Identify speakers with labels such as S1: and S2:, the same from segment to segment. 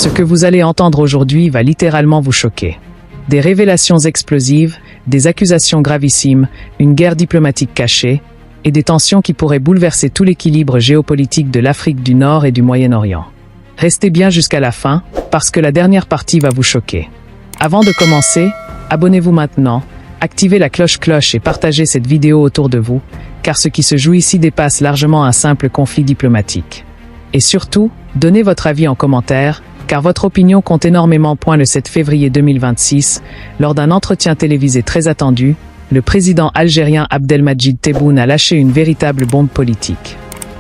S1: Ce que vous allez entendre aujourd'hui va littéralement vous choquer. Des révélations explosives, des accusations gravissimes, une guerre diplomatique cachée, et des tensions qui pourraient bouleverser tout l'équilibre géopolitique de l'Afrique du Nord et du Moyen-Orient. Restez bien jusqu'à la fin, parce que la dernière partie va vous choquer. Avant de commencer, abonnez-vous maintenant, activez la cloche et partagez cette vidéo autour de vous, car ce qui se joue ici dépasse largement un simple conflit diplomatique. Et surtout, donnez votre avis en commentaire, car votre opinion compte énormément. Le 7 février 2026, lors d'un entretien télévisé très attendu, le président algérien Abdelmadjid Tebboune a lâché une véritable bombe politique.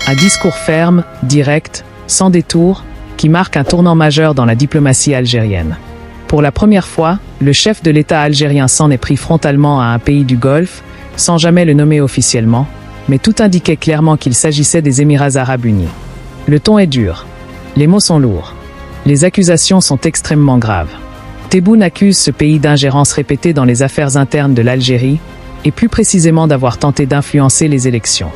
S1: Un discours ferme, direct, sans détour, qui marque un tournant majeur dans la diplomatie algérienne. Pour la première fois, le chef de l'État algérien s'en est pris frontalement à un pays du Golfe, sans jamais le nommer officiellement, mais tout indiquait clairement qu'il s'agissait des Émirats arabes unis. Le ton est dur. Les mots sont lourds. Les accusations sont extrêmement graves. Tebboune accuse ce pays d'ingérence répétée dans les affaires internes de l'Algérie, et plus précisément d'avoir tenté d'influencer les élections.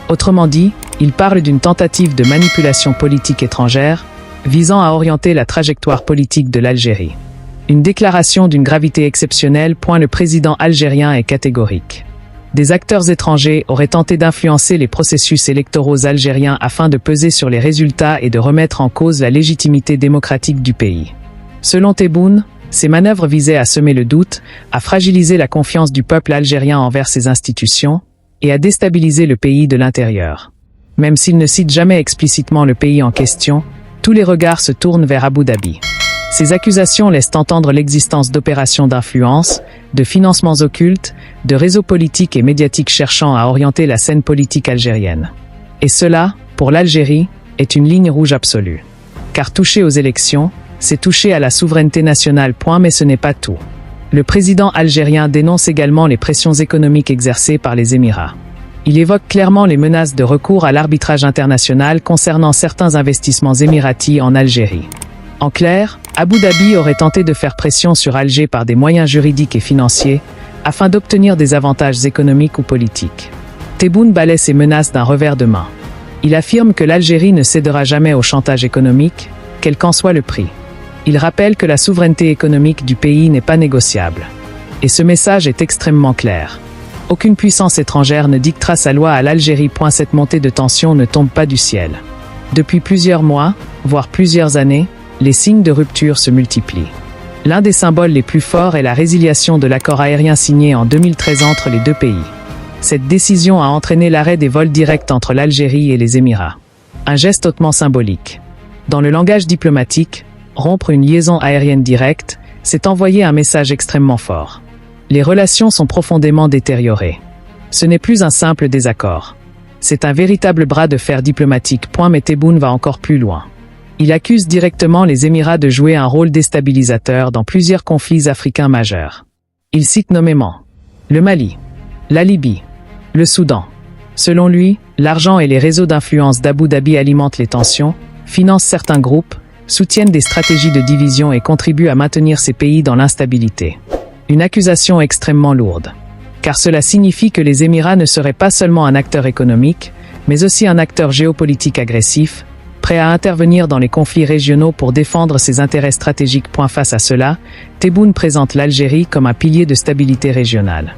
S1: Autrement dit, il parle d'une tentative de manipulation politique étrangère, visant à orienter la trajectoire politique de l'Algérie. Une déclaration d'une gravité exceptionnelle. Le président algérien est catégorique. Des acteurs étrangers auraient tenté d'influencer les processus électoraux algériens afin de peser sur les résultats et de remettre en cause la légitimité démocratique du pays. Selon Tebboune, ces manœuvres visaient à semer le doute, à fragiliser la confiance du peuple algérien envers ses institutions, et à déstabiliser le pays de l'intérieur. Même s'il ne cite jamais explicitement le pays en question, tous les regards se tournent vers Abu Dhabi. Ces accusations laissent entendre l'existence d'opérations d'influence, de financements occultes, de réseaux politiques et médiatiques cherchant à orienter la scène politique algérienne. Et cela, pour l'Algérie, est une ligne rouge absolue. Car toucher aux élections, c'est toucher à la souveraineté nationale. Mais ce n'est pas tout. Le président algérien dénonce également les pressions économiques exercées par les Émirats. Il évoque clairement les menaces de recours à l'arbitrage international concernant certains investissements émiratis en Algérie. En clair, Abu Dhabi aurait tenté de faire pression sur Alger par des moyens juridiques et financiers, afin d'obtenir des avantages économiques ou politiques. Tebboune balaie ces menaces d'un revers de main. Il affirme que l'Algérie ne cédera jamais au chantage économique, quel qu'en soit le prix. Il rappelle que la souveraineté économique du pays n'est pas négociable. Et ce message est extrêmement clair. Aucune puissance étrangère ne dictera sa loi à l'Algérie. Cette montée de tension ne tombe pas du ciel. Depuis plusieurs mois, voire plusieurs années, les signes de rupture se multiplient. L'un des symboles les plus forts est la résiliation de l'accord aérien signé en 2013 entre les deux pays. Cette décision a entraîné l'arrêt des vols directs entre l'Algérie et les Émirats. Un geste hautement symbolique. Dans le langage diplomatique, rompre une liaison aérienne directe, c'est envoyer un message extrêmement fort. Les relations sont profondément détériorées. Ce n'est plus un simple désaccord. C'est un véritable bras de fer diplomatique. Mais Tebboune va encore plus loin. Il accuse directement les Émirats de jouer un rôle déstabilisateur dans plusieurs conflits africains majeurs. Il cite nommément le Mali, la Libye, le Soudan. Selon lui, l'argent et les réseaux d'influence d'Abu Dhabi alimentent les tensions, financent certains groupes, soutiennent des stratégies de division et contribuent à maintenir ces pays dans l'instabilité. Une accusation extrêmement lourde. Car cela signifie que les Émirats ne seraient pas seulement un acteur économique, mais aussi un acteur géopolitique agressif, prêt à intervenir dans les conflits régionaux pour défendre ses intérêts stratégiques. Face à cela, Tebboune présente l'Algérie comme un pilier de stabilité régionale.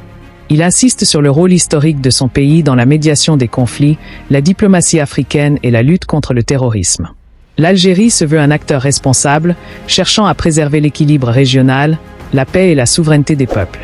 S1: Il insiste sur le rôle historique de son pays dans la médiation des conflits, la diplomatie africaine et la lutte contre le terrorisme. L'Algérie se veut un acteur responsable, cherchant à préserver l'équilibre régional, la paix et la souveraineté des peuples.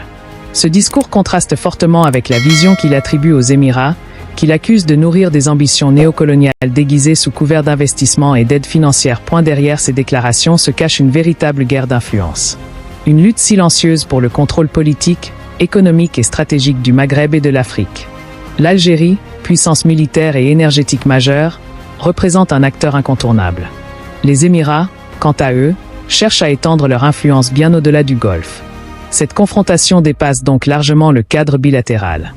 S1: Ce discours contraste fortement avec la vision qu'il attribue aux Émirats, qu'il accuse de nourrir des ambitions néocoloniales déguisées sous couvert d'investissement et d'aide financière. Derrière ces déclarations se cache une véritable guerre d'influence. Une lutte silencieuse pour le contrôle politique, économique et stratégique du Maghreb et de l'Afrique. L'Algérie, puissance militaire et énergétique majeure, représente un acteur incontournable. Les Émirats, quant à eux, cherchent à étendre leur influence bien au-delà du Golfe. Cette confrontation dépasse donc largement le cadre bilatéral.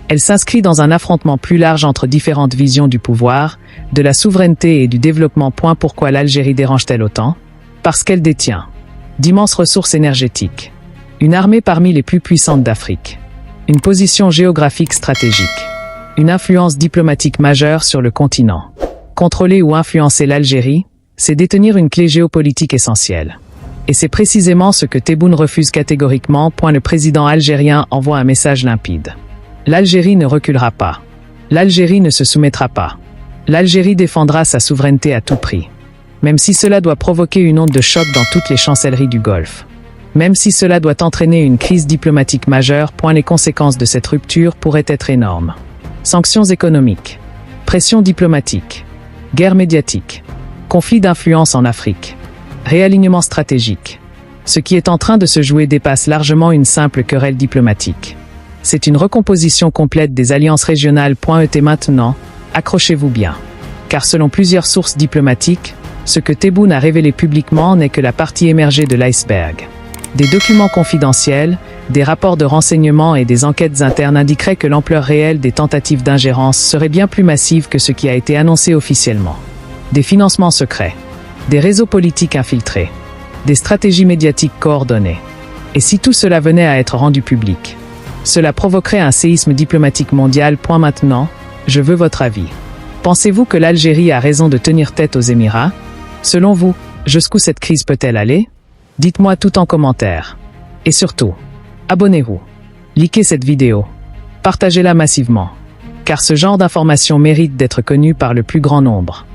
S1: Elle s'inscrit dans un affrontement plus large entre différentes visions du pouvoir, de la souveraineté et du développement. Pourquoi l'Algérie dérange-t-elle autant? Parce qu'elle détient d'immenses ressources énergétiques, une armée parmi les plus puissantes d'Afrique, une position géographique stratégique, une influence diplomatique majeure sur le continent. Contrôler ou influencer l'Algérie, c'est détenir une clé géopolitique essentielle. Et c'est précisément ce que Tebboune refuse catégoriquement. Le président algérien envoie un message limpide. L'Algérie ne reculera pas. L'Algérie ne se soumettra pas. L'Algérie défendra sa souveraineté à tout prix. Même si cela doit provoquer une onde de choc dans toutes les chancelleries du Golfe. Même si cela doit entraîner une crise diplomatique majeure. Les conséquences de cette rupture pourraient être énormes. Sanctions économiques. Pression diplomatique. Guerre médiatique. Conflit d'influence en Afrique. Réalignement stratégique. Ce qui est en train de se jouer dépasse largement une simple querelle diplomatique. C'est une recomposition complète des alliances régionales. Et maintenant, accrochez-vous bien. Car selon plusieurs sources diplomatiques, ce que Tebboune a révélé publiquement n'est que la partie émergée de l'iceberg. Des documents confidentiels, des rapports de renseignement et des enquêtes internes indiqueraient que l'ampleur réelle des tentatives d'ingérence serait bien plus massive que ce qui a été annoncé officiellement. Des financements secrets. Des réseaux politiques infiltrés, des stratégies médiatiques coordonnées. Et si tout cela venait à être rendu public, cela provoquerait un séisme diplomatique mondial. Maintenant, je veux votre avis. Pensez-vous que l'Algérie a raison de tenir tête aux Émirats? Selon vous, jusqu'où cette crise peut-elle aller? Dites-moi tout en commentaire. Et surtout, abonnez-vous. Likez cette vidéo. Partagez-la massivement. Car ce genre d'informations mérite d'être connu par le plus grand nombre.